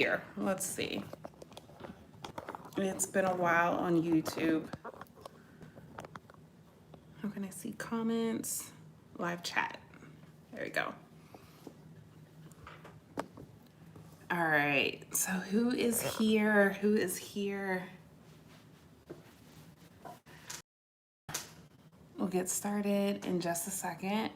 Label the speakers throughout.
Speaker 1: here. Let's see. It's been a while on YouTube. How can I see comments? Live chat. There we go. All right. So who is here? Who is here? We'll get started in just a second.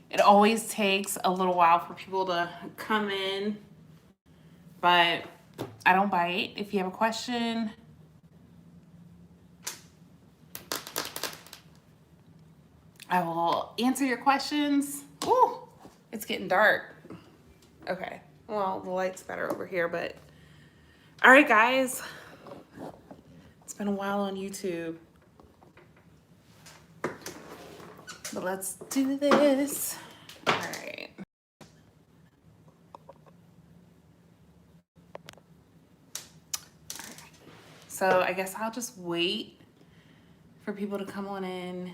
Speaker 1: It always takes a little while for people to come in, but I don't bite. If you have a question, I will answer your questions. Ooh, it's getting dark. Okay, well, the light's better over here, but all right, guys. It's been a while on YouTube, but let's do this. All right. So I guess I'll just wait for people to come on in.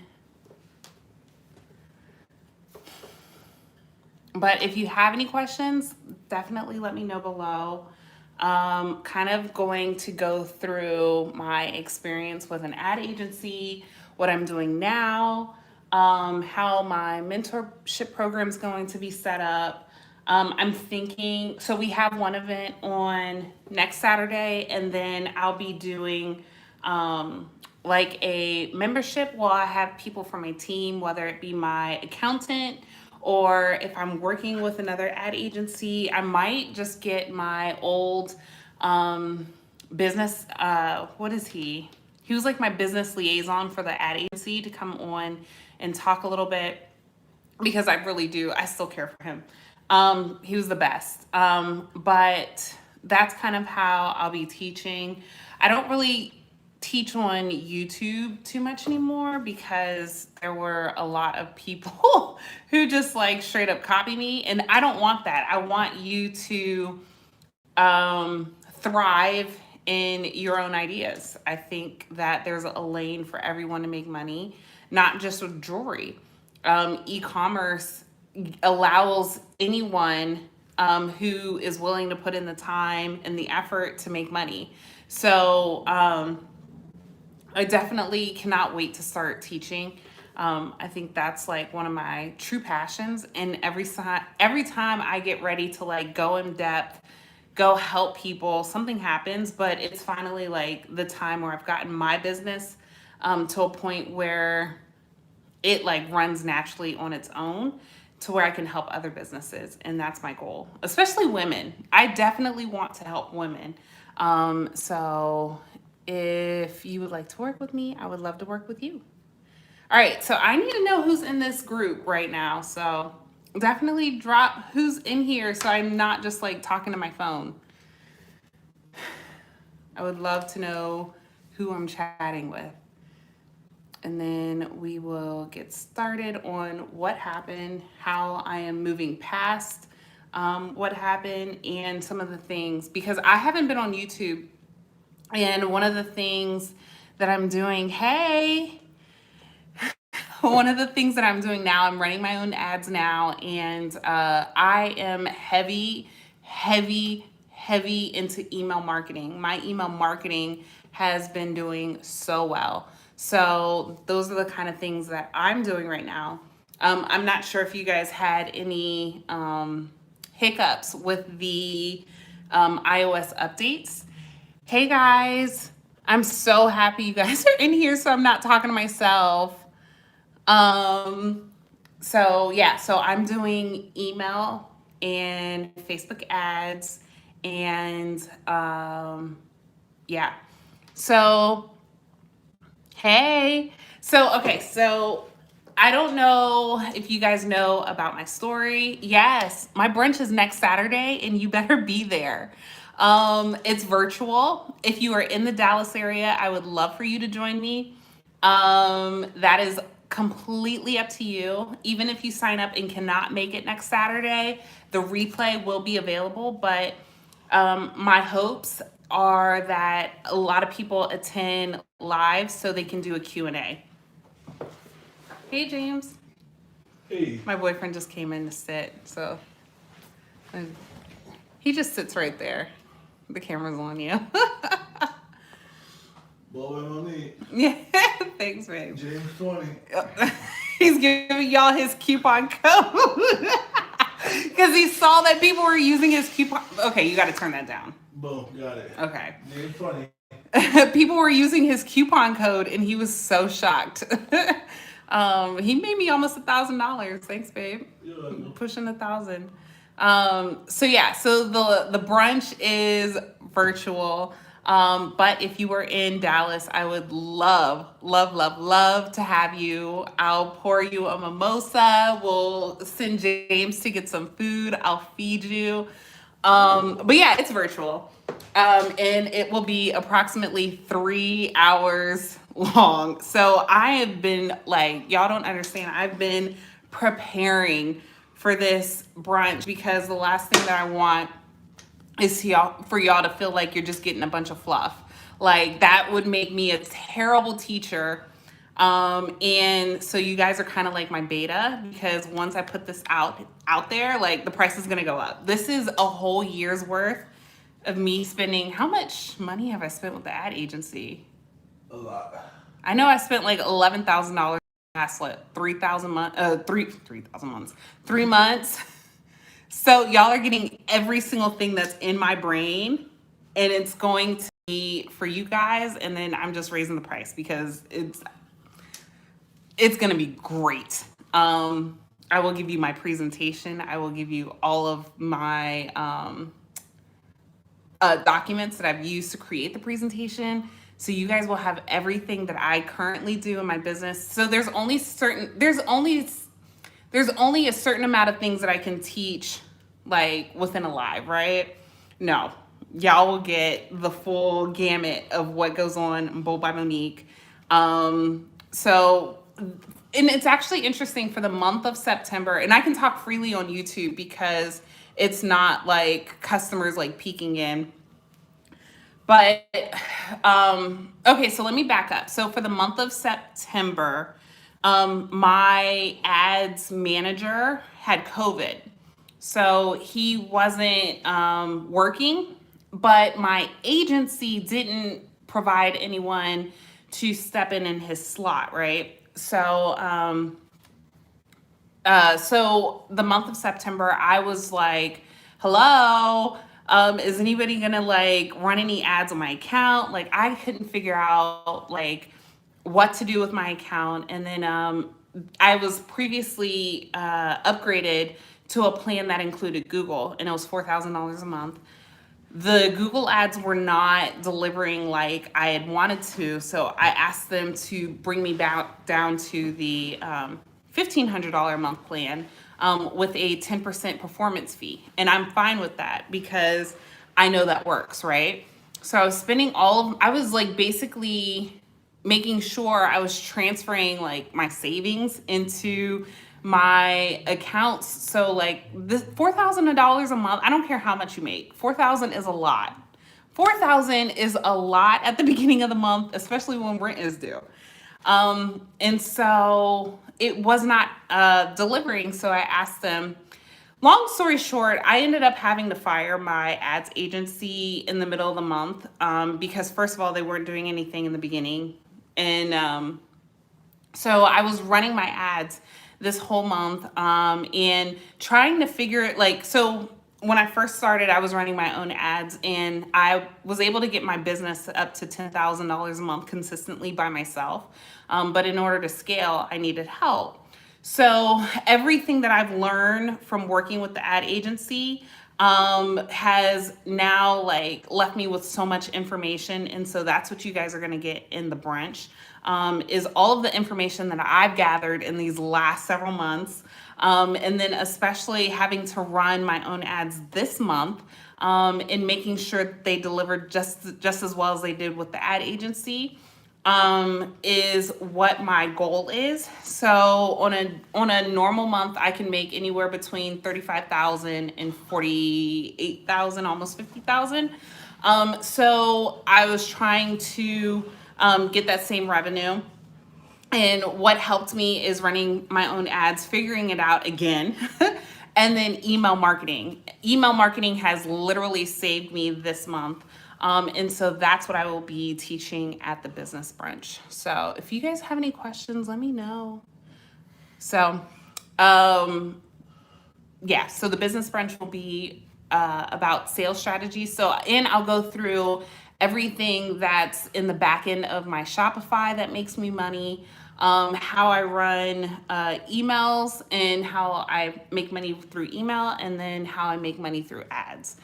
Speaker 1: But if you have any questions, definitely let me know below. Kind of going to go through my experience with an ad agency, what I'm doing now, how my mentorship program is going to be set up. I'm thinking, so we have one event on next Saturday, and then I'll be doing like a membership while I have people from my team, whether it be my accountant or if I'm working with another ad agency. I might just get my old business, what is he? He was like my business liaison for the ad agency to come on and talk a little bit, because I really do. I still care for him. He was the best. But that's kind of how I'll be teaching. I don't really teach on YouTube too much anymore because there were a lot of people who just like straight up copy me, and I don't want that. I want you to thrive in your own ideas. I think that there's a lane for everyone to make money, not just with jewelry. E-commerce allows anyone who is willing to put in the time and the effort to make money. So I definitely cannot wait to start teaching. I think that's like one of my true passions. And every time I get ready to like go in depth, go help people, something happens. But it's finally like the time where I've gotten my business to a point where it like runs naturally on its own, to where I can help other businesses. And that's my goal, especially women. I definitely want to help women. So if you would like to work with me, I would love to work with you. All right, so I need to know who's in this group right now. So definitely drop who's in here so I'm not just like talking to my phone. I would love to know who I'm chatting with. And then we will get started on what happened, how I am moving past what happened, and some of the things, because I haven't been on YouTube. And one of the things that I'm doing, one of the things that I'm doing now, I'm running my own ads now, and I am heavy into email marketing. My email marketing has been doing so well. So those are the kind of things that I'm doing right now. I'm not sure if you guys had any hiccups with the iOS updates. Hey guys, I'm so happy you guys are in here, so I'm not talking to myself. So yeah, so I'm doing email and Facebook ads, and yeah. So hey, okay, so I don't know if you guys know about my story. Yes, my brunch is next Saturday, and you better be there. It's virtual. If you are in the Dallas area, I would love for you to join me. That is completely up to you. Even if you sign up and cannot make it next Saturday, the replay will be available. But my hopes are that a lot of people attend live so they can do a Q&A. Hey, James.
Speaker 2: Hey.
Speaker 1: My boyfriend just came in to sit, so he just sits right there. The camera's on you.
Speaker 2: Boy, no need.
Speaker 1: Yeah, thanks, babe.
Speaker 2: James 20.
Speaker 1: He's giving y'all his coupon code because he saw that people were using his coupon. Okay, you got to turn that down.
Speaker 2: Boom, got it.
Speaker 1: Okay.
Speaker 2: James 20.
Speaker 1: People were using his coupon code, and he was so shocked. He made me almost $1,000. Thanks, babe. Pushing 1,000. So yeah, so the brunch is virtual. But if you were in Dallas, I would love, love, love, love to have you. I'll pour you a mimosa. We'll send James to get some food. I'll feed you. But yeah, it's virtual. And it will be approximately 3 hours long. So I have been like, y'all don't understand. I've been preparing for this brunch because the last thing that I want is for y'all to feel like you're just getting a bunch of fluff. Like that would make me a terrible teacher. And so you guys are kind of like my beta because once I put this out there, like the price is gonna go up. This is a whole year's worth of me spending. How much money have I spent with the ad agency?
Speaker 2: A lot.
Speaker 1: I know I spent like $11,000 last 3,000 months, 3,000 months, 3 months. So y'all are getting every single thing that's in my brain, and it's going to be for you guys. And then I'm just raising the price because it's going to be great. I will give you my presentation. I will give you all of my documents that I've used to create the presentation. So you guys will have everything that I currently do in my business. So there's only a certain amount of things that I can teach like within a live, right? No, y'all will get the full gamut of what goes on in Bold by Monique. So, and it's actually interesting for the month of September, and I can talk freely on YouTube because it's not like customers like peeking in. But okay, so let me back up. So for the month of September, my ads manager had COVID. So he wasn't working, but my agency didn't provide anyone to step in his slot, right? So so the month of September, I was like, hello, is anybody gonna like run any ads on my account? Like I couldn't figure out like what to do with my account. And then I was previously upgraded to a plan that included Google, and it was $4,000 a month. The Google ads were not delivering like I had wanted to, so I asked them to bring me back down to the $1,500 a month plan with a 10% performance fee. And I'm fine with that because I know that works, right? So I was spending I was like basically making sure I was transferring like my savings into my accounts. So like this $4,000 a month, I don't care how much you make. 4,000 is a lot. 4,000 is a lot at the beginning of the month, especially when rent is due. And so it was not delivering. So I asked them, long story short, I ended up having to fire my ads agency in the middle of the month because first of all, they weren't doing anything in the beginning. And so I was running my ads this whole month and trying to figure it like, so when I first started, I was running my own ads and I was able to get my business up to $10,000 a month consistently by myself. But in order to scale, I needed help. So everything that I've learned from working with the ad agency has now like left me with so much information. And so that's what you guys are going to get in the brunch is all of the information that I've gathered in these last several months. And then especially having to run my own ads this month and making sure that they delivered just as well as they did with the ad agency is what my goal is. So on a normal month, I can make anywhere between 35,000 and 48,000, almost 50,000. So I was trying to get that same revenue. And what helped me is running my own ads, figuring it out again, and then email marketing. Email marketing has literally saved me this month. And so that's what I will be teaching at the business brunch. So if you guys have any questions, let me know. So, yeah, so the business brunch will be about sales strategies. So, and I'll go through everything that's in the back end of my Shopify that makes me money, how I run emails and how I make money through email, and then how I make money through ads.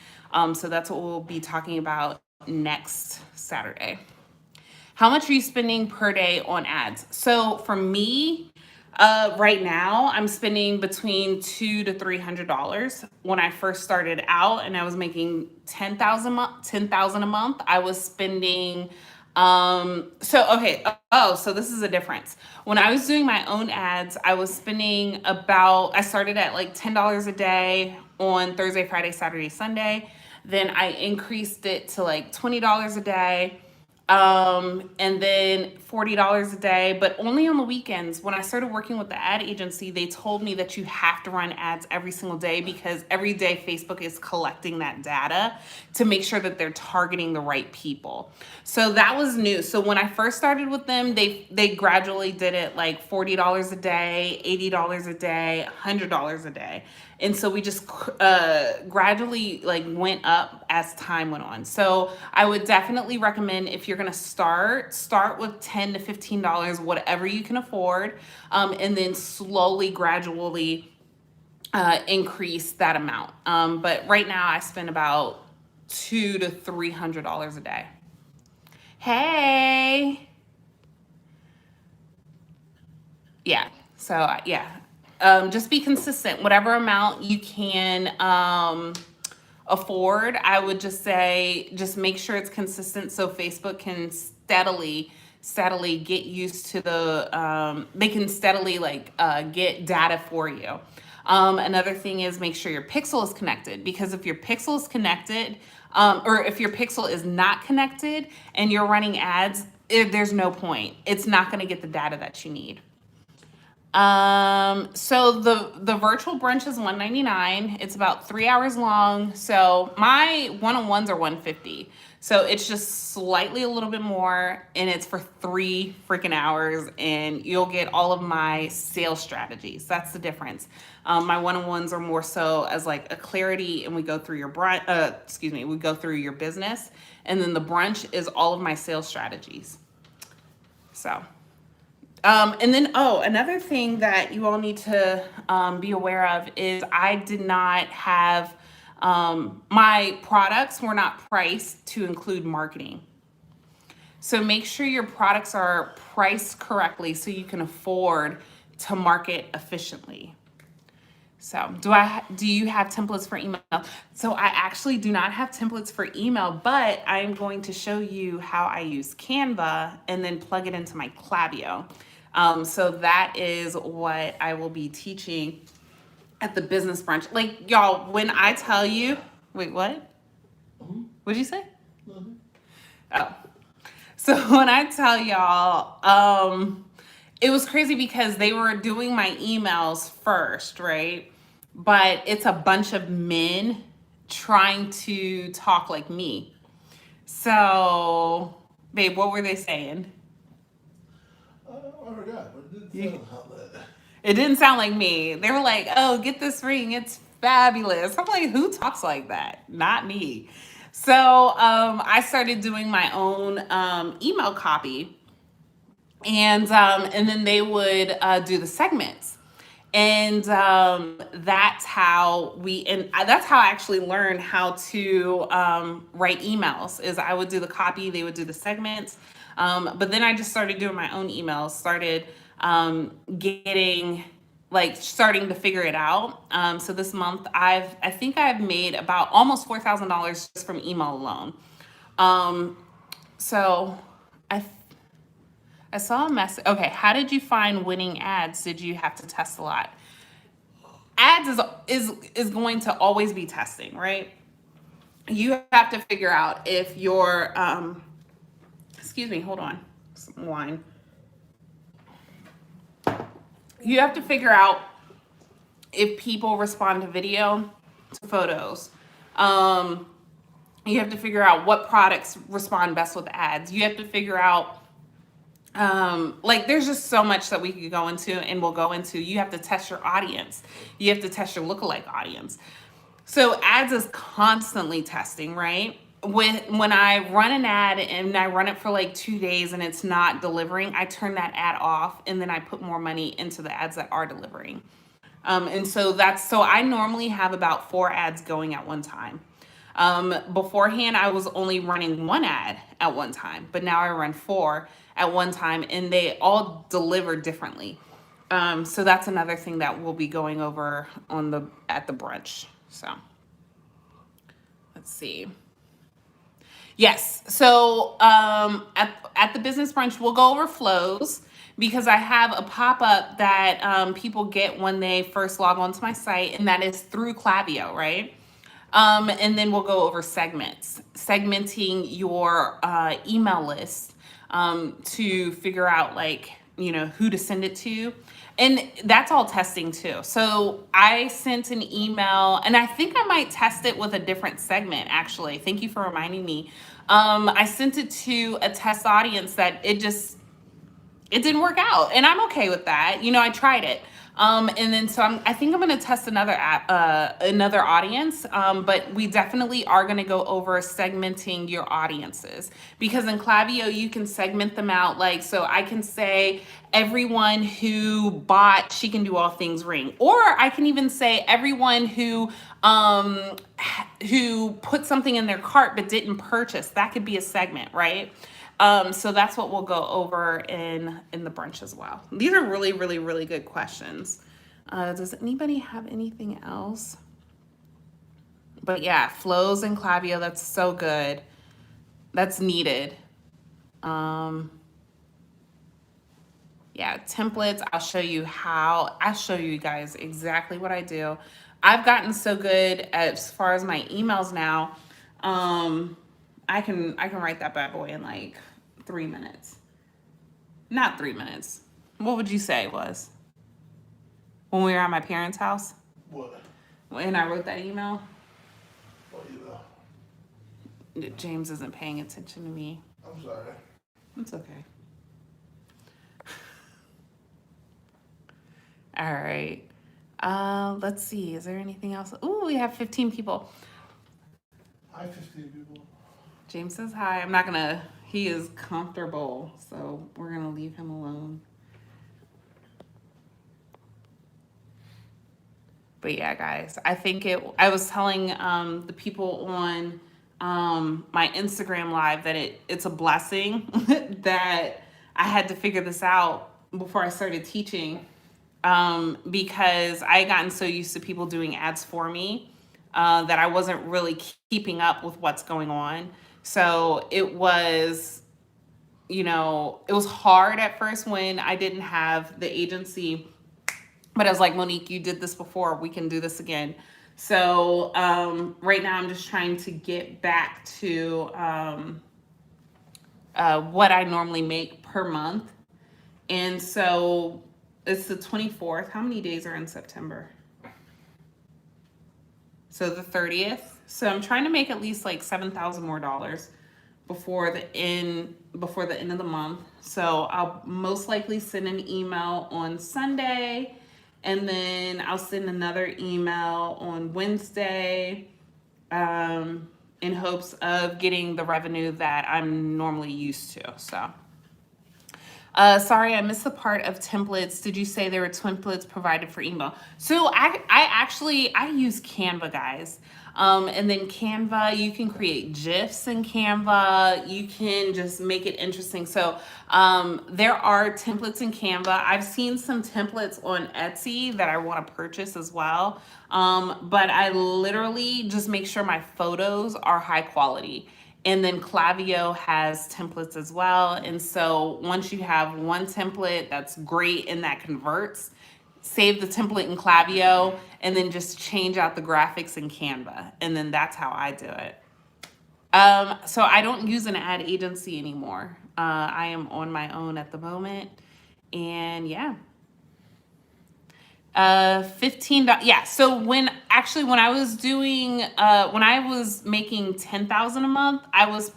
Speaker 1: So that's what we'll be talking about next Saturday. How much are you spending per day on ads? So for me, right now, I'm spending between $200 to $300. When I first started out and I was making 10,000 a month, I was spending. So this is a difference. When I was doing my own ads, I was spending about. I started at like $10 a day on Thursday, Friday, Saturday, Sunday. Then I increased it to like $20 a day, and then $40 a day, but only on the weekends. When I started working with the ad agency, they told me that you have to run ads every single day because every day Facebook is collecting that data to make sure that they're targeting the right people. So that was new. So when I first started with them, they gradually did it like $40 a day, $80 a day, $100 a day. And so we just gradually like went up as time went on. So I would definitely recommend, if you're gonna start with $10 to $15, whatever you can afford, and then slowly, gradually increase that amount. But right now I spend about $200 to $300 a day. Hey. Yeah. So yeah, just be consistent. Whatever amount you can afford, I would just say, just make sure it's consistent so Facebook can steadily get used to they can steadily get data for you. Another thing is make sure your pixel is connected, because if your pixel is connected, or if your pixel is not connected and you're running ads, there's no point. It's not going to get the data that you need. So the virtual brunch is $199. It's about 3 hours long. So my one-on-ones are $150. So it's just slightly a little bit more, and it's for 3 freaking hours, and you'll get all of my sales strategies. That's the difference. My one-on-ones are more so as like a clarity, and we go through your we go through your business, and then the brunch is all of my sales strategies. So. And then, another thing that you all need to be aware of is I did not have, my products were not priced to include marketing. So make sure your products are priced correctly so you can afford to market efficiently. So do you have templates for email? So I actually do not have templates for email, but I'm going to show you how I use Canva and then plug it into my Klaviyo. So that is what I will be teaching at the business brunch. Like, y'all, when I tell you, wait, what? What'd you say? Oh. So when I tell y'all, it was crazy because they were doing my emails first, right? But it's a bunch of men trying to talk like me. So, babe, what were they saying?
Speaker 2: I forgot, but it didn't sound how that.
Speaker 1: It didn't sound like me. They were like, oh, get this ring. It's fabulous. I'm like, who talks like that? Not me. So I started doing my own email copy. And then they would do the segments. And that's how that's how I actually learned how to write emails. Is I would do the copy, they would do the segments. But then I just started doing my own emails, started starting to figure it out. So this month I think I've made about almost $4,000 just from email alone. So I saw a message. Okay, how did you find winning ads? Did you have to test a lot? Ads is going to always be testing, right? you have to figure out if your, excuse me, hold on, some wine. You have to figure out if people respond to video, to photos. Um, you have to figure out what products respond best with ads. You have to figure out, like, there's just so much that we could go into and we'll go into. You have to test your audience. You have to test your lookalike audience. So ads is constantly testing, right? When I run an ad and I run it for like 2 days and it's not delivering, I turn that ad off and then I put more money into the ads that are delivering. And so I normally have about 4 ads going at one time. Beforehand, I was only running 1 ad at one time, but now I run 4 at one time and they all deliver differently. So that's another thing that we'll be going over at the brunch. So let's see. Yes. So at the business brunch, we'll go over flows because I have a pop-up that people get when they first log onto my site, and that is through Klaviyo, right? And then we'll go over segmenting your email list to figure out, like, who to send it to. And that's all testing too. So I sent an email, and I think I might test it with a different segment, actually. Thank you for reminding me. I sent it to a test audience that it didn't work out, and I'm okay with that. I tried it. And then so I think I'm going to test another another audience. But we definitely are going to go over segmenting your audiences, because in Klaviyo you can segment them out. Like, so I can say everyone who bought She Can Do All Things ring, or I can even say everyone who put something in their cart but didn't purchase. That could be a segment, right? So that's what we'll go over in the brunch as well. These are really, really, really good questions. Does anybody have anything else? But yeah, flows in Klaviyo, that's so good. That's needed. Yeah, templates, I'll show you guys exactly what I do. I've gotten so good as far as my emails now. I can write that bad boy in like 3 minutes. Not 3 minutes. What would you say it was? When we were at my parents' house?
Speaker 2: What?
Speaker 1: And I wrote that email?
Speaker 2: What
Speaker 1: James isn't paying attention to me.
Speaker 2: I'm sorry.
Speaker 1: It's okay. All right. Let's see. Is there anything else? Ooh, we have 15 people.
Speaker 2: Hi, 15 people.
Speaker 1: James says hi. I'm not gonna, he is comfortable, so we're gonna leave him alone. But yeah, guys, I was telling the people on my Instagram live that it's a blessing that I had to figure this out before I started teaching, because I had gotten so used to people doing ads for me that I wasn't really keeping up with what's going on. So it was hard at first when I didn't have the agency, but I was like, Monique, you did this before, we can do this again. So right now I'm just trying to get back to what I normally make per month. And so it's the 24th. How many days are in September? So the 30th. So I'm trying to make at least like $7,000 more before the end of the month. So I'll most likely send an email on Sunday, and then I'll send another email on Wednesday, in hopes of getting the revenue that I'm normally used to. So sorry, I missed the part of templates. Did you say there were templates provided for email? So I actually use Canva, guys. And then Canva, you can create GIFs in Canva. You can just make it interesting. So there are templates in Canva. I've seen some templates on Etsy that I want to purchase as well. But I literally just make sure my photos are high quality. And then Klaviyo has templates as well. And so once you have one template that's great and that converts, save the template in Klaviyo and then just change out the graphics in Canva. And then that's how I do it. So I don't use an ad agency anymore. I am on my own at the moment. And yeah. $15. Yeah. So when I was doing when I was making 10,000 a month, I was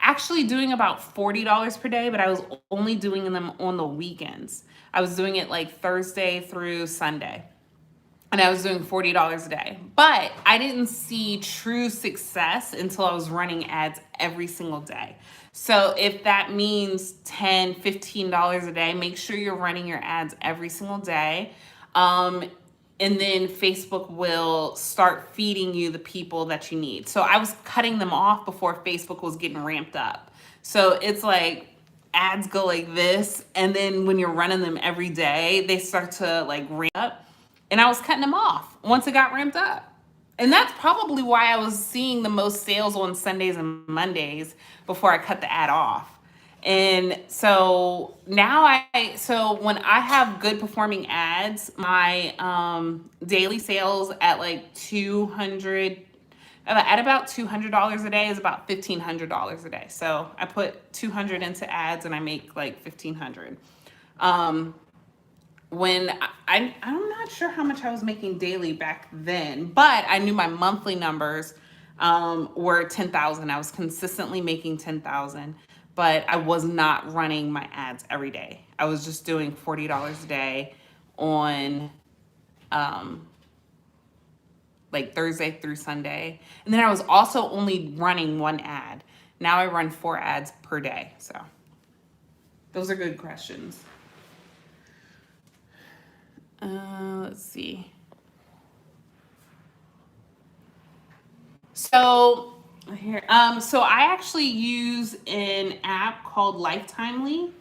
Speaker 1: actually doing about $40 per day, but I was only doing them on the weekends. I was doing it like Thursday through Sunday. And I was doing $40 a day. But I didn't see true success until I was running ads every single day. So if that means $10, $15 a day, make sure you're running your ads every single day. Um, and then Facebook will start feeding you the people that you need. So I was cutting them off before Facebook was getting ramped up. So it's like ads go like this, and then when you're running them every day, they start to like ramp up. And I was cutting them off once it got ramped up. And that's probably why I was seeing the most sales on Sundays and Mondays before I cut the ad off. And so now so when I have good performing ads, my daily sales at like 200, at about $200 a day is about $1,500 a day. So I put 200 into ads and I make like 1,500. When I'm not sure how much I was making daily back then, but I knew my monthly numbers were 10,000. I was consistently making 10,000, but I was not running my ads every day. I was just doing $40 a day on like Thursday through Sunday. And then I was also only running one ad. Now I run 4 ads per day. So those are good questions. Let's see. So here, so I actually use an app called Lifetimely.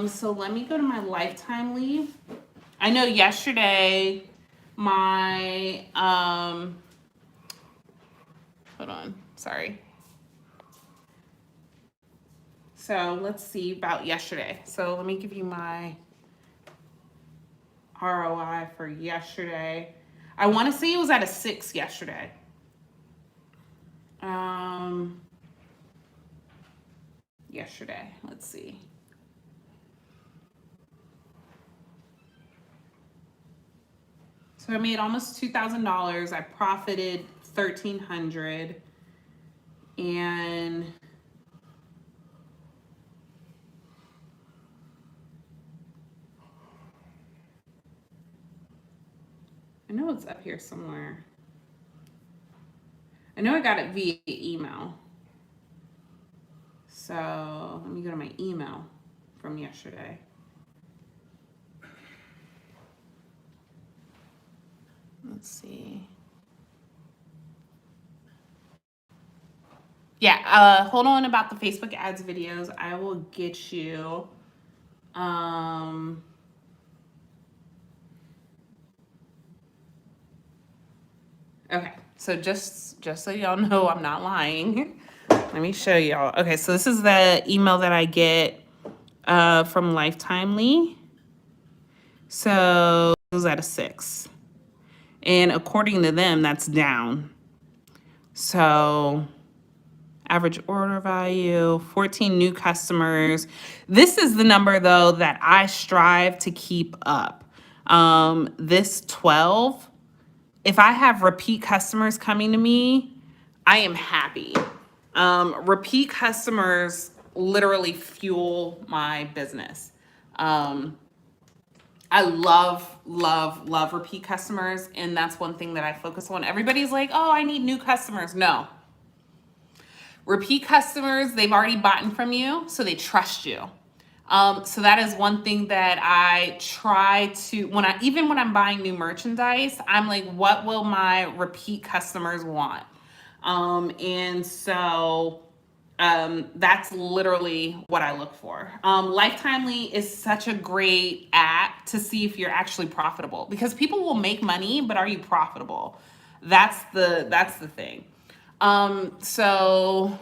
Speaker 1: So let me go to my Lifetimely. I know yesterday my hold on, sorry. So let's see about yesterday. So let me give you my ROI for yesterday. I want to say it was at a 6 yesterday. Yesterday, let's see. So I made almost $2,000. I profited $1,300, and I know it's up here somewhere. I know I got it via email. So let me go to my email from yesterday. Let's see. Yeah, hold on about the Facebook ads videos. I will get you. Okay, so just so y'all know, I'm not lying. Let me show y'all. Okay, so this is the email that I get from Lifetimely. So it was at a 6. And according to them, that's down. So average order value, 14 new customers. This is the number, though, that I strive to keep up. This 12, if I have repeat customers coming to me, I am happy. Repeat customers literally fuel my business. I love repeat customers, and that's one thing that I focus on. Everybody's like, oh, I need new customers. No. Repeat customers, they've already bought from you, so they trust you. So that is one thing that I try to, even when I'm buying new merchandise, I'm like, what will my repeat customers want? And so that's literally what I look for. Lifetimely is such a great app to see if you're actually profitable, because people will make money, but are you profitable? That's the thing. So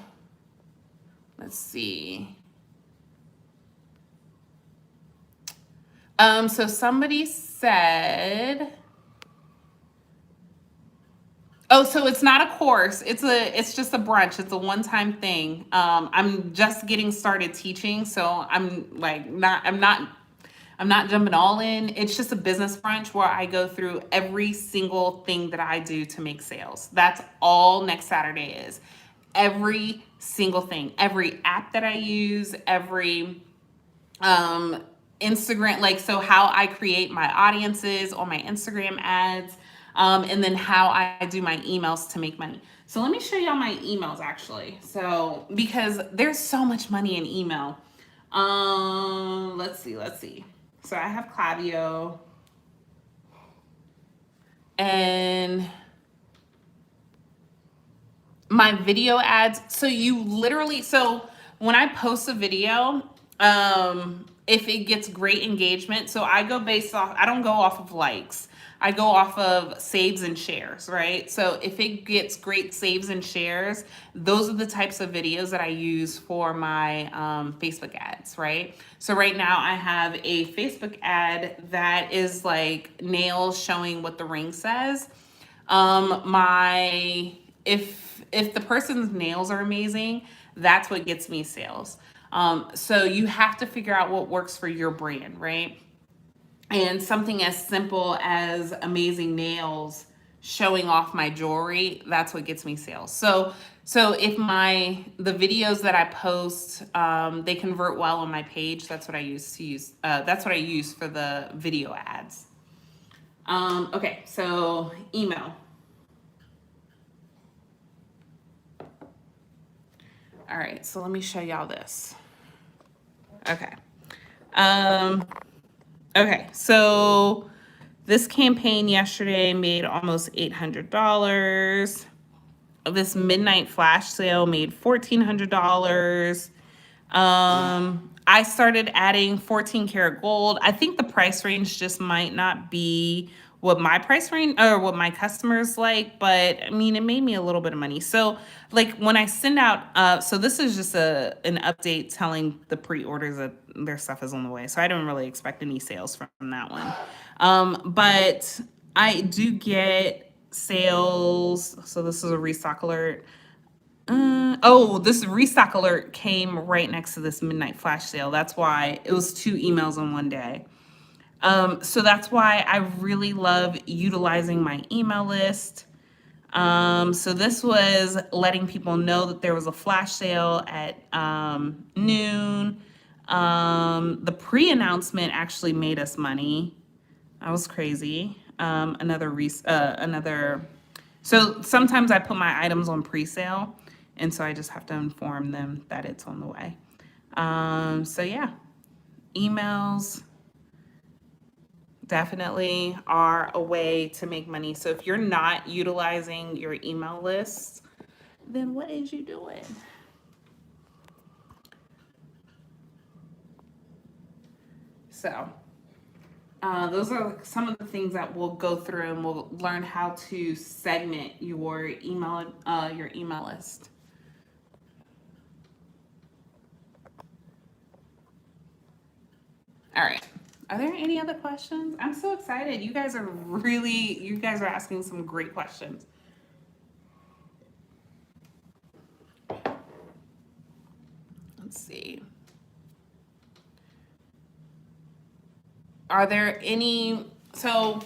Speaker 1: let's see. So somebody said, Oh, so it's not a course. It's just a brunch. It's a one-time thing. I'm just getting started teaching, so I'm not jumping all in. It's just a business brunch where I go through every single thing that I do to make sales. That's all next Saturday is. Every single thing, every app that I use, every um Instagram, like, so how I create my audiences on my Instagram ads, and then how I do my emails to make money. So let me show y'all my emails actually. So because there's so much money in email. Let's see. So I have Klaviyo and my video ads. So you literally, so when I post a video, if it gets great engagement, so I go based off, I don't go off of likes. I go off of saves and shares, right? So if it gets great saves and shares, those are the types of videos that I use for my Facebook ads, right? So right now I have a Facebook ad that is like nails showing what the ring says. My if the person's nails are amazing, that's what gets me sales. So you have to figure out what works for your brand, right? And something as simple as amazing nails showing off my jewelry, that's what gets me sales. So if the videos that I post, they convert well on my page, that's what I use. That's what I use for the video ads. Okay, so email. All right, so let me show y'all this. Okay. Um, okay, so this campaign yesterday made almost $800. This midnight flash sale made $1,400. I started adding 14 karat gold. I think the price range just might not be what my price range or what my customers like, but I mean, it made me a little bit of money. So like when I send out, so this is just an update telling the pre-orders that their stuff is on the way. So I don't really expect any sales from that one. But I do get sales. So this is a restock alert. This restock alert came right next to this midnight flash sale. That's why it was 2 emails in one day. So that's why I really love utilizing my email list. So this was letting people know that there was a flash sale at noon. The pre-announcement actually made us money. That was crazy. So sometimes I put my items on pre-sale, and so I just have to inform them that it's on the way. So yeah, emails definitely are a way to make money. So if you're not utilizing your email list, then what is you doing? So those are some of the things that we'll go through, and we'll learn how to segment your email list. All right. Are there any other questions? I'm so excited. You guys are asking some great questions. Let's see. Are there any, so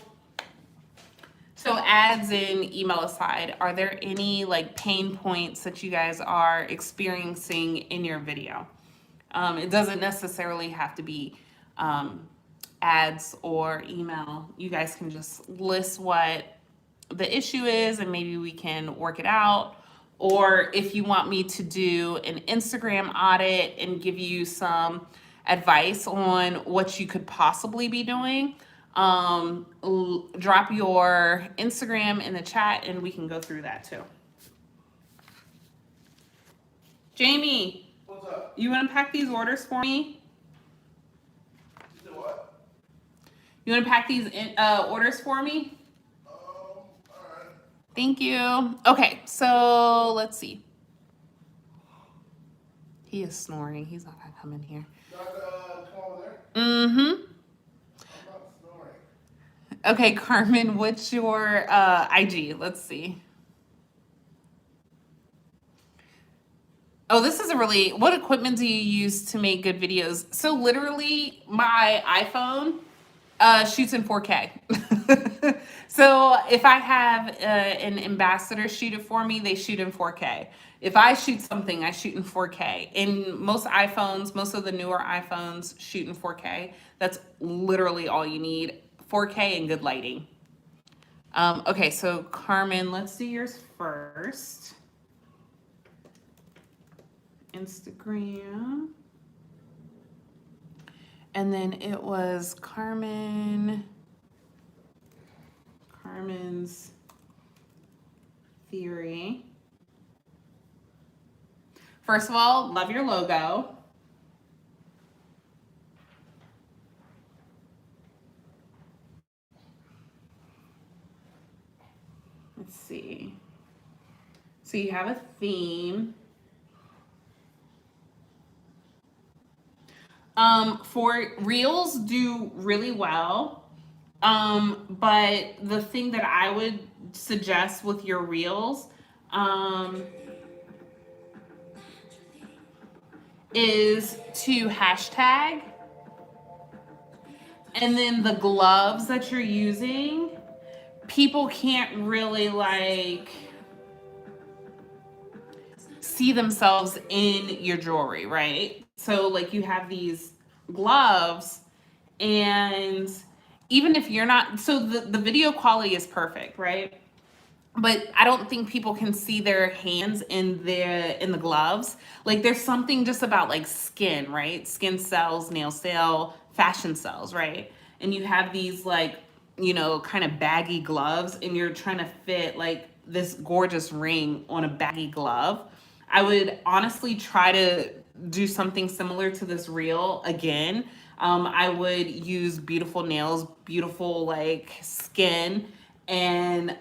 Speaker 1: ads and email aside, are there any like pain points that you guys are experiencing in your video? It doesn't necessarily have to be ads or email. You guys can just list what the issue is and maybe we can work it out. Or if you want me to do an Instagram audit and give you some advice on what you could possibly be doing, drop your Instagram in the chat and we can go through that too. Jamie,
Speaker 2: What's up?
Speaker 1: you want to pack these orders for me?
Speaker 2: You know what?
Speaker 1: You want to pack these orders for me?
Speaker 2: All right.
Speaker 1: Thank you. Okay, so let's see. He is snoring. He's not gonna come in here.
Speaker 2: Come over there.
Speaker 1: Mm-hmm.
Speaker 2: I'm not snoring.
Speaker 1: Okay, Carmen, what's your IG? Let's see. Oh, this is a really, what equipment do you use to make good videos? So literally my iPhone shoots in 4K. So if I have an ambassador shoot it for me, they shoot in 4K. If I shoot something, I shoot in 4K. And most iPhones, most of the newer iPhones shoot in 4K. That's literally all you need. 4K and good lighting. Okay, so Carmen, let's do yours first. Instagram. And then it was Carmen's theory. First of all, love your logo. Let's see. So you have a theme. For reels do really well. But the thing that I would suggest with your reels, is to hashtag, and then the gloves that you're using, people can't really like see themselves in your jewelry, right? So like you have these gloves, and even if you're not, so the video quality is perfect, right? But I don't think people can see their hands in the gloves. Like there's something just about like skin, right? Skin sells, nail sell, fashion sells, right? And you have these like, kind of baggy gloves, and you're trying to fit like this gorgeous ring on a baggy glove. I would honestly try to do something similar to this reel again. I would use beautiful nails, beautiful like skin, and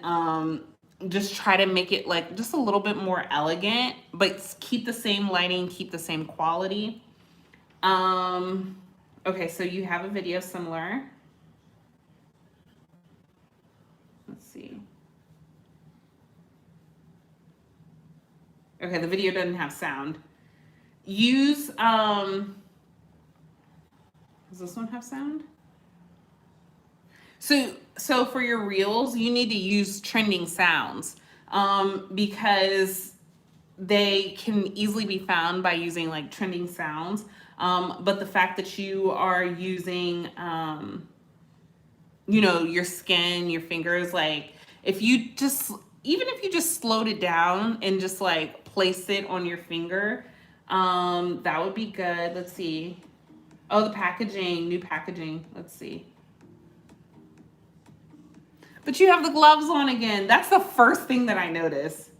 Speaker 1: just try to make it like just a little bit more elegant, but keep the same lighting, keep the same quality. Okay, so you have a video similar. Let's see. Okay, the video doesn't have sound. Use does this one have sound? So for your reels, you need to use trending sounds, because they can easily be found by using like trending sounds. But the fact that you are using, your skin, your fingers, like if you just, even if you just slowed it down and just like place it on your finger, that would be good. Let's see. Oh, the packaging, new packaging. Let's see. But you have the gloves on again. That's the first thing that I noticed.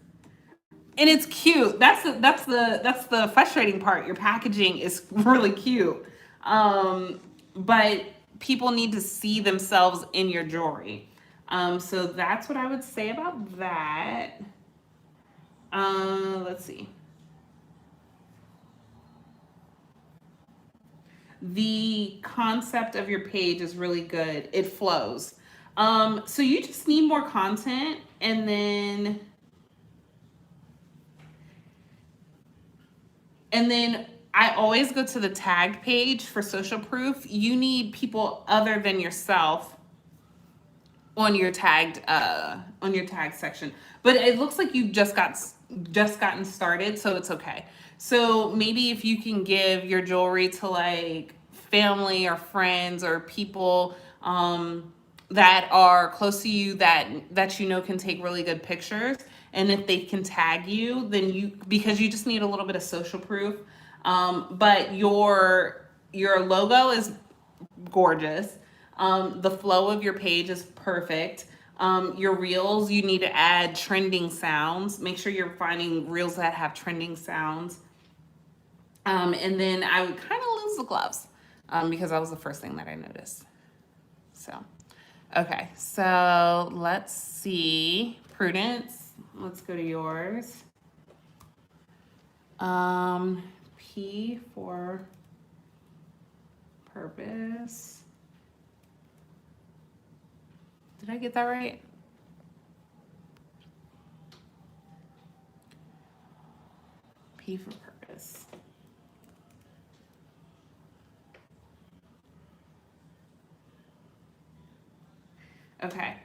Speaker 1: And it's cute. That's the frustrating part. Your packaging is really cute. But people need to see themselves in your jewelry. So that's what I would say about that. Let's see. The concept of your page is really good. It flows. So you just need more content, and then I always go to the tag page for social proof. You need people other than yourself on your tag section. But it looks like you've just gotten started, so it's okay. So maybe if you can give your jewelry to like family or friends or people that are close to you that can take really good pictures, and if they can tag you, then because you just need a little bit of social proof. But your logo is gorgeous. The flow of your page is perfect. Your reels, you need to add trending sounds. Make sure you're finding reels that have trending sounds. And then I would kind of lose the gloves, because that was the first thing that I noticed. So, okay, so let's see. Prudence, let's go to yours. P for purpose. Did I get that right? P for purpose. this. Okay.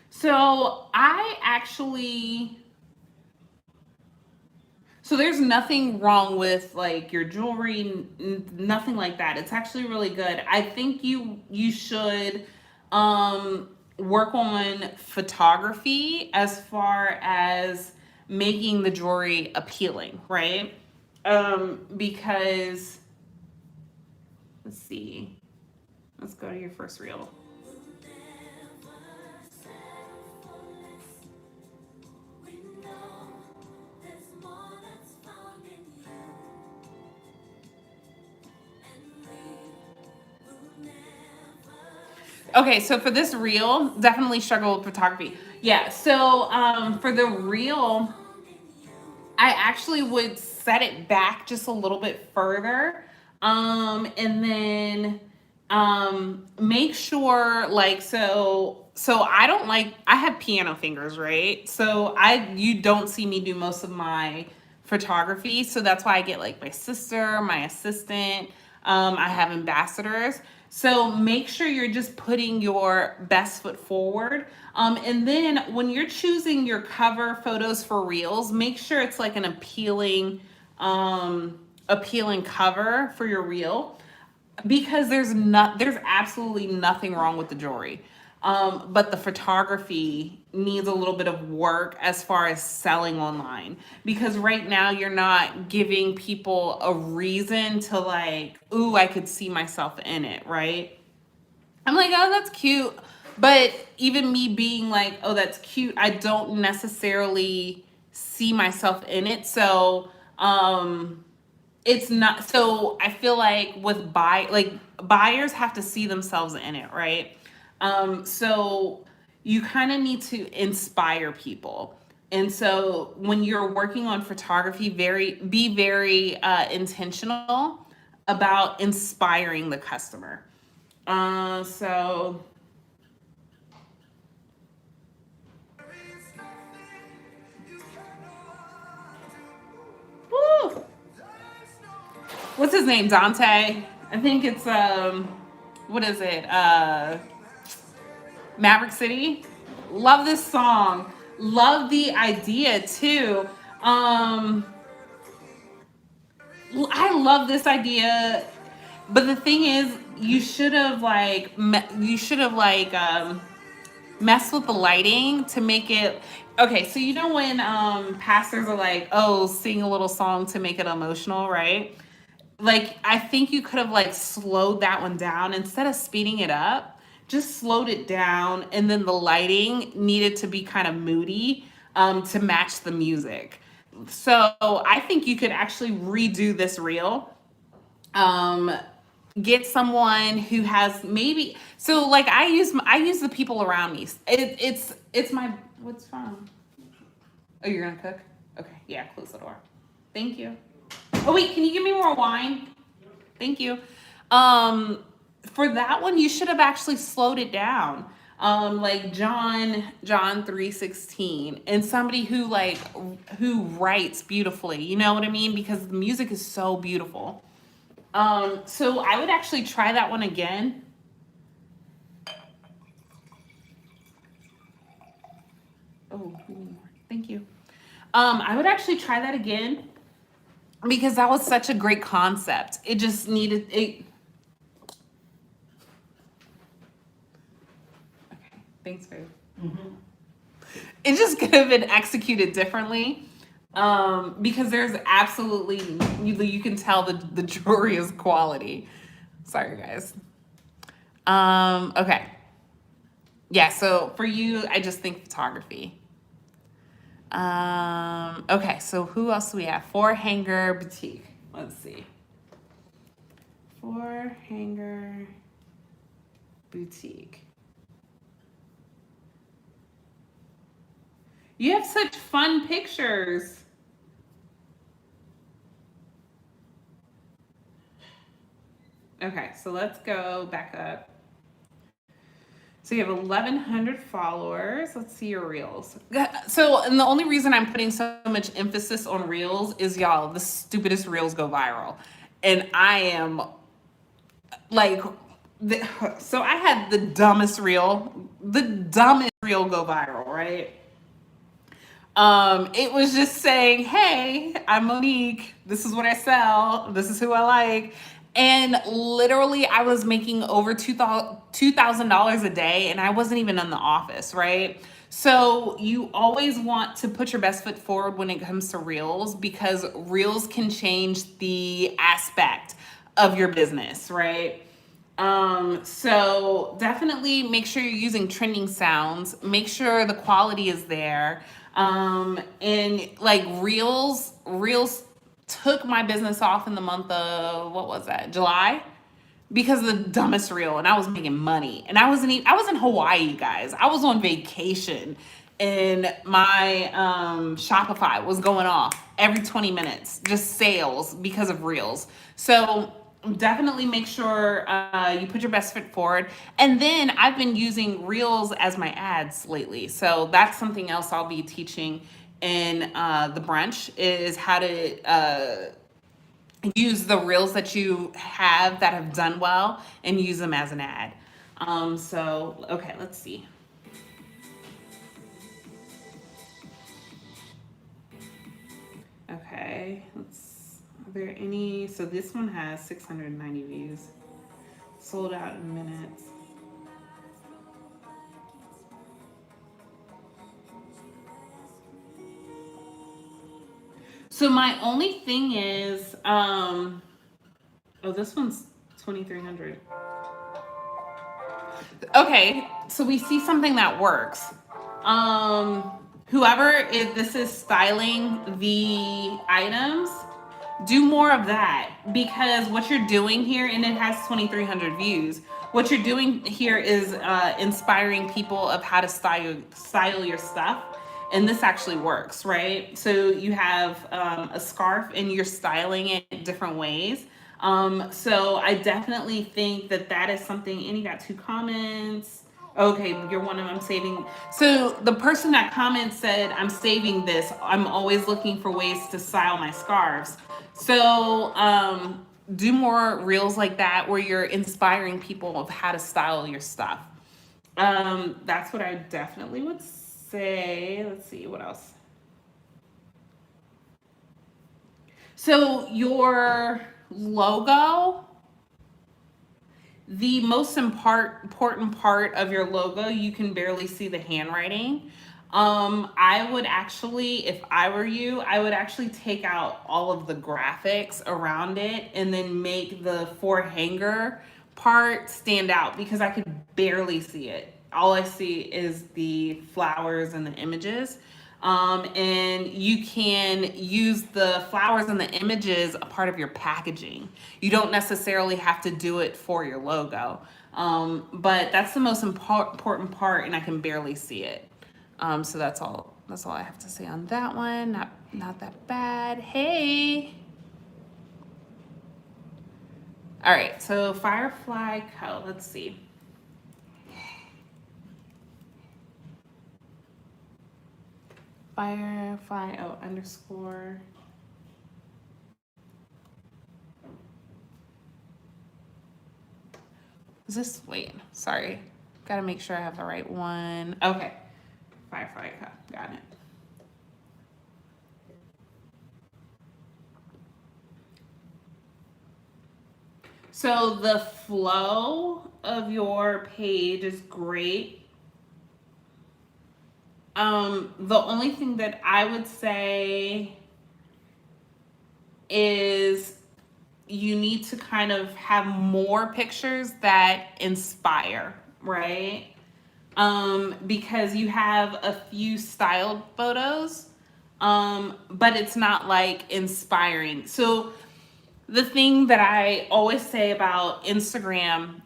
Speaker 1: So I actually, so there's nothing wrong with like your jewelry, nothing like that. It's actually really good. I think you should work on photography as far as making the jewelry appealing, right? Because let's see. Let's go to your first reel. Okay, so for this reel, definitely struggle with photography. Yeah, so for the reel, I actually would set it back just a little bit further. And then make sure like so I don't like I have piano fingers, right? So you don't see me do most of my photography. So that's why I get like my sister, my assistant, I have ambassadors. So make sure you're just putting your best foot forward. And then when you're choosing your cover photos for reels, make sure it's like an appealing cover for your reel, because there's absolutely nothing wrong with the jewelry. But the photography needs a little bit of work as far as selling online, because right now you're not giving people a reason to like, ooh, I could see myself in it, right? I'm like, oh, that's cute. But even me being like, oh, that's cute, I don't necessarily see myself in it. So, it's not, so I feel like with buyers have to see themselves in it, right? So you kind of need to inspire people. And so when you're working on photography, be very intentional about inspiring the customer. So woo, what's his name? Dante. I think it's what is it? Maverick City. Love this song. Love the idea too. I love this idea, but the thing is, you should have like messed with the lighting to make it. Okay, so you know when pastors are like, "Oh, sing a little song to make it emotional," right? Like I think you could have like slowed that one down instead of speeding it up. Just slowed it down, and then the lighting needed to be kind of moody to match the music. So I think you could actually redo this reel. Um, get someone who has maybe, so like I use the people around me. It's my, what's wrong? Oh, you're gonna cook? Okay, yeah, close the door. Thank you. Oh wait, can you give me more wine? Thank you. Um, for that one, you should have actually slowed it down. Like John 3:16, and somebody who writes beautifully. You know what I mean? Because the music is so beautiful. So I would actually try that one again. Oh, thank you. I would actually try that again because that was such a great concept. It just needed it. Okay, thanks, babe. It just could have been executed differently. Because there's absolutely you can tell the jewelry is quality. Sorry, guys. Okay. Yeah, so for you, I just think photography. Okay, so who else do we have? Four Hanger Boutique. Let's see. Four Hanger Boutique. You have such fun pictures. Okay, so let's go back up. So you have 1,100 followers. Let's see your reels. So, and the only reason I'm putting so much emphasis on reels is, y'all, the stupidest reels go viral. And I am like, so I had the dumbest reel go viral, right? It was just saying, hey, I'm Monique. This is what I sell. This is who I like. And literally, I was making over $2,000 a day, and I wasn't even in the office, right? So you always want to put your best foot forward when it comes to reels, because reels can change the aspect of your business, right? So definitely make sure you're using trending sounds. Make sure the quality is there. And like reels took my business off in the month of, what was that, July? Because of the dumbest reel, and I was making money. And I was in Hawaii, guys. I was on vacation, and my Shopify was going off every 20 minutes, just sales because of reels. So definitely make sure you put your best foot forward. And then I've been using reels as my ads lately, so that's something else I'll be teaching in the brunch, is how to use the reels that you have that have done well and use them as an ad. So okay, let's see. Okay, are there any? So this one has 690 views. Sold out in minutes. So my only thing is, oh, this one's 2,300. Okay, so we see something that works. Whoever this is styling the items, do more of that, because what you're doing here, and it has 2,300 views. What you're doing here is inspiring people of how to style your stuff, and this actually works, right? So you have a scarf, and you're styling it different ways. So I definitely think that is something. And you got 2 comments. Okay, you're one of them. I'm saving. So the person that comments said, I'm saving this. I'm always looking for ways to style my scarves. So do more reels like that, where you're inspiring people of how to style your stuff. That's what I definitely would say. Let's see, what else? So your logo, the most important part of your logo, you can barely see the handwriting. I would actually, if I were you, I would actually take out all of the graphics around it, and then make the 4 hanger part stand out, because I could barely see it. All I see is the flowers and the images. And you can use the flowers and the images a part of your packaging. You don't necessarily have to do it for your logo. But that's the most important part, and I can barely see it. So that's all I have to say on that one. Not that bad. Hey. All right, so Firefly Co. Let's see. Firefly _. Is this, wait, sorry. Gotta make sure I have the right one. Okay. Firefly Co. Got it. So the flow of your page is great. The only thing that I would say is you need to kind of have more pictures that inspire, right? Because you have a few styled photos, but it's not like inspiring. So the thing that I always say about Instagram,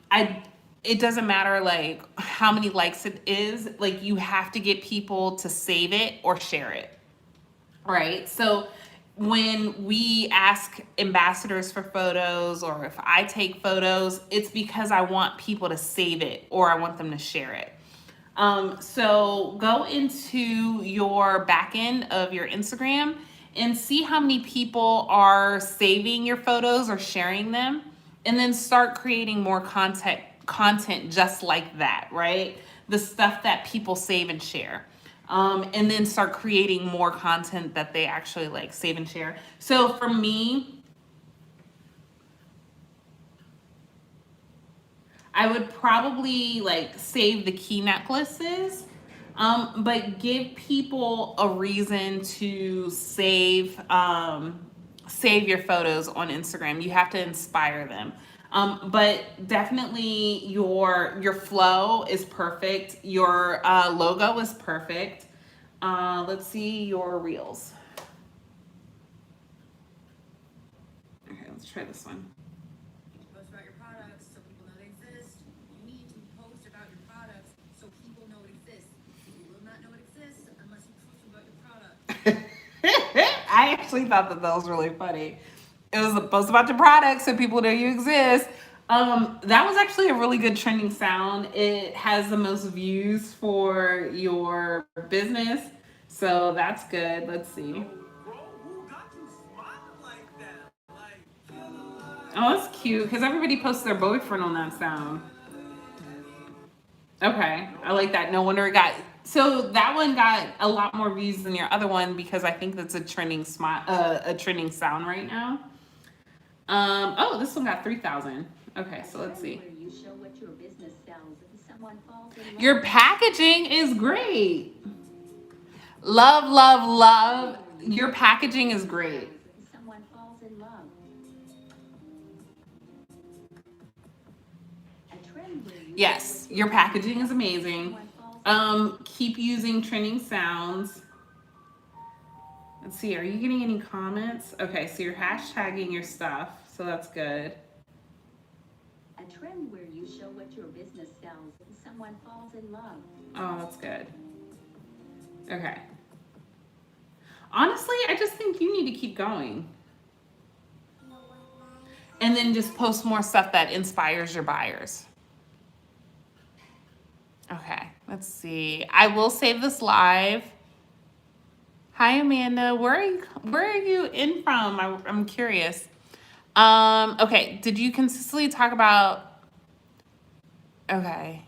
Speaker 1: it doesn't matter like how many likes it is, like you have to get people to save it or share it, right? So when we ask ambassadors for photos or if I take photos, it's because I want people to save it or I want them to share it. So go into your back end of your Instagram and see how many people are saving your photos or sharing them, and then start creating more content just like that, right? The stuff that people save and share. And then start creating more content that they actually like save and share. So for me, I would probably like save the key necklaces, but give people a reason to save your photos on Instagram. You have to inspire them. But definitely your flow is perfect. Your logo is perfect. Let's see your reels. Okay, let's try this one.
Speaker 3: Post about your products so people know they exist. You need to post about your products so people know it exists. You will not know it exists unless you post about your product.
Speaker 1: I actually thought that was really funny. It was a post about your product so people know you exist. That was actually a really good trending sound. It has the most views for your business, so that's good. Let's see. Oh, that's cute because everybody posts their boyfriend on that sound. Okay, I like that. No wonder it got, so that one got a lot more views than your other one because I think that's a trending a trending sound right now. Oh, this one got 3,000. Okay, so let's see. Your packaging is great. Love, love, love. Your packaging is great. Someone falls in love. Yes, your packaging is amazing. Keep using trending sounds. Let's see, are you getting any comments? Okay, so you're hashtagging your stuff, so that's good. A trend where you show what your business sells and someone falls in love. Oh, that's good. Okay. Honestly, I just think you need to keep going. And then just post more stuff that inspires your buyers. Okay, let's see. I will save this live. Hi, Amanda. Where are you in from? I'm curious. Okay, did you consistently talk about, okay.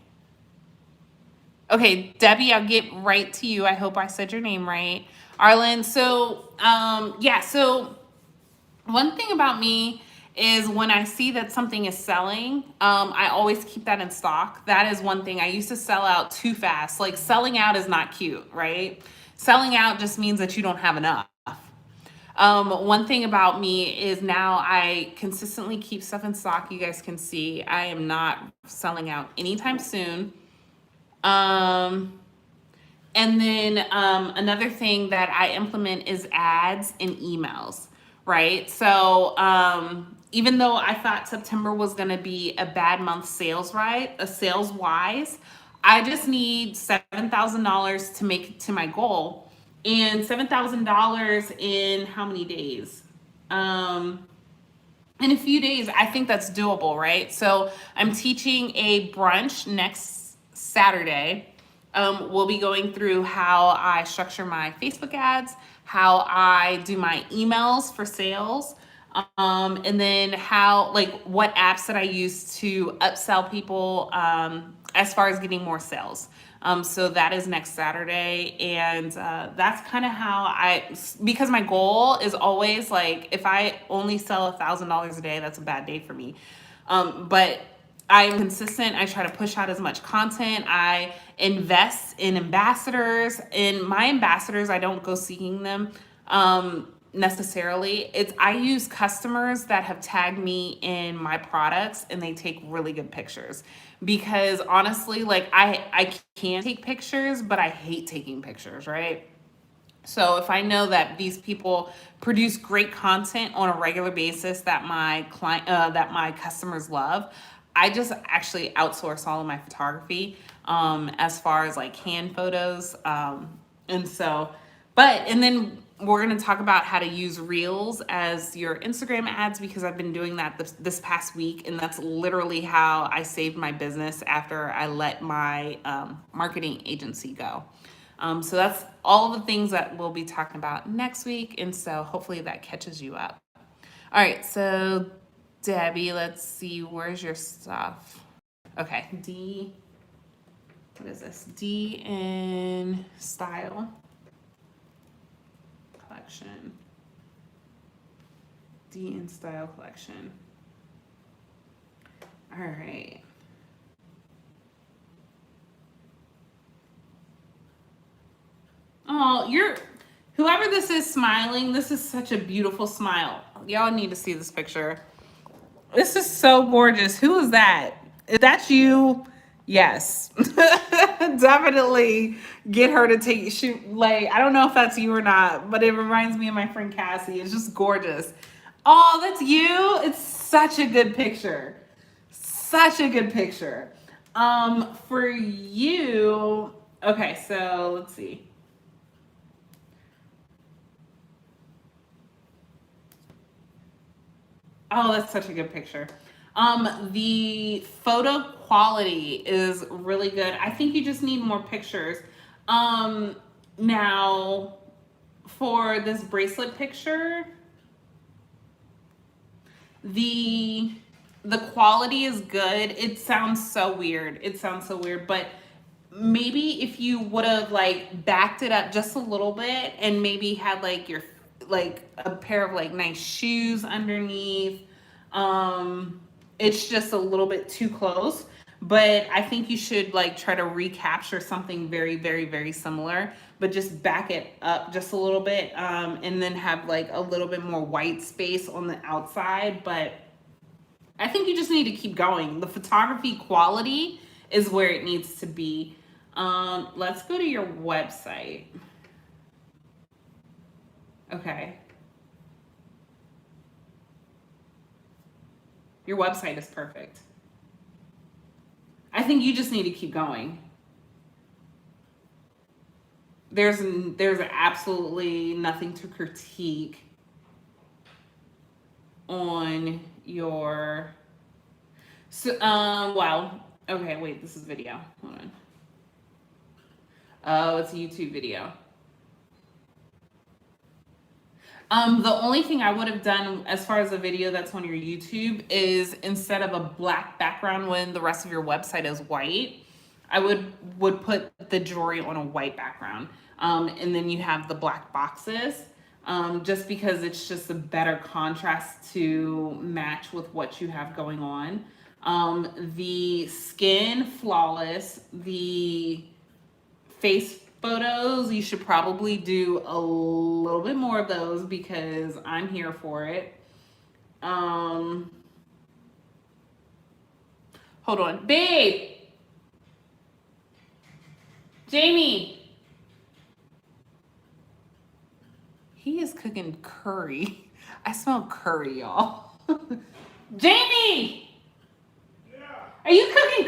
Speaker 1: Okay, Debbie, I'll get right to you. I hope I said your name right. Arlen, so yeah, so one thing about me is when I see that something is selling, I always keep that in stock. That is one thing. I used to sell out too fast. Like selling out is not cute, right? Selling out just means that you don't have enough. One thing about me is now I consistently keep stuff in stock. You guys can see I am not selling out anytime soon. And then another thing that I implement is ads and emails, right? So even though I thought September was going to be a bad month sales wise, I just need $7,000 to make it to my goal. And $7,000 in how many days? In a few days, I think that's doable, right? So I'm teaching a brunch next Saturday. We'll be going through how I structure my Facebook ads, how I do my emails for sales, and then how, like, what apps that I use to upsell people as far as getting more sales. So that is next Saturday, and that's kind of how because my goal is always like, if I only sell $1,000 a day, that's a bad day for me. But I'm consistent. I try to push out as much content. I invest in ambassadors. In my ambassadors, I don't go seeking them necessarily. I use customers that have tagged me in my products and they take really good pictures. Because honestly, like I can take pictures, but I hate taking pictures, right? So if I know that these people produce great content on a regular basis that that my customers love, I just actually outsource all of my photography as far as like hand photos. And so, and then we're going to talk about how to use Reels as your Instagram ads, because I've been doing that this past week, and that's literally how I saved my business after I let my marketing agency go. So that's all the things that we'll be talking about next week, and so hopefully that catches you up. All right, so Debbie, let's see, where's your stuff? Okay, what is this? D in style collection. D in style collection. All right. Oh, whoever this is smiling, this is such a beautiful smile. Y'all need to see this picture. This is so gorgeous. Who is that? If that's you, yes. Definitely get her to shoot. Like, I don't know if that's you or not, but it reminds me of my friend Cassie. It's just gorgeous. Oh, that's you? It's such a good picture. Such a good picture. For you, okay, so let's see. Oh, that's such a good picture. The photo quality is really good. I think you just need more pictures. Now for this bracelet picture, the quality is good. It sounds so weird. But maybe if you would have like backed it up just a little bit and maybe had like a pair of like nice shoes underneath. It's just a little bit too close, but I think you should like try to recapture something very, very, very similar, but just back it up just a little bit, and then have like a little bit more white space on the outside. But I think you just need to keep going. The photography quality is where it needs to be. Let's go to your website. Okay. Your website is perfect. I think you just need to keep going. There's absolutely nothing to critique on your. So, well, okay, wait, this is video. Hold on. Oh, it's a YouTube video. The only thing I would have done as far as a video that's on your YouTube is instead of a black background when the rest of your website is white, I would put the jewelry on a white background. And then you have the black boxes, just because it's just a better contrast to match with what you have going on. The skin, flawless. The face photos, you should probably do a little bit more of those because I'm here for it. Hold on. Babe! Jamie! He is cooking curry. I smell curry, y'all. Jamie! Yeah. Are you cooking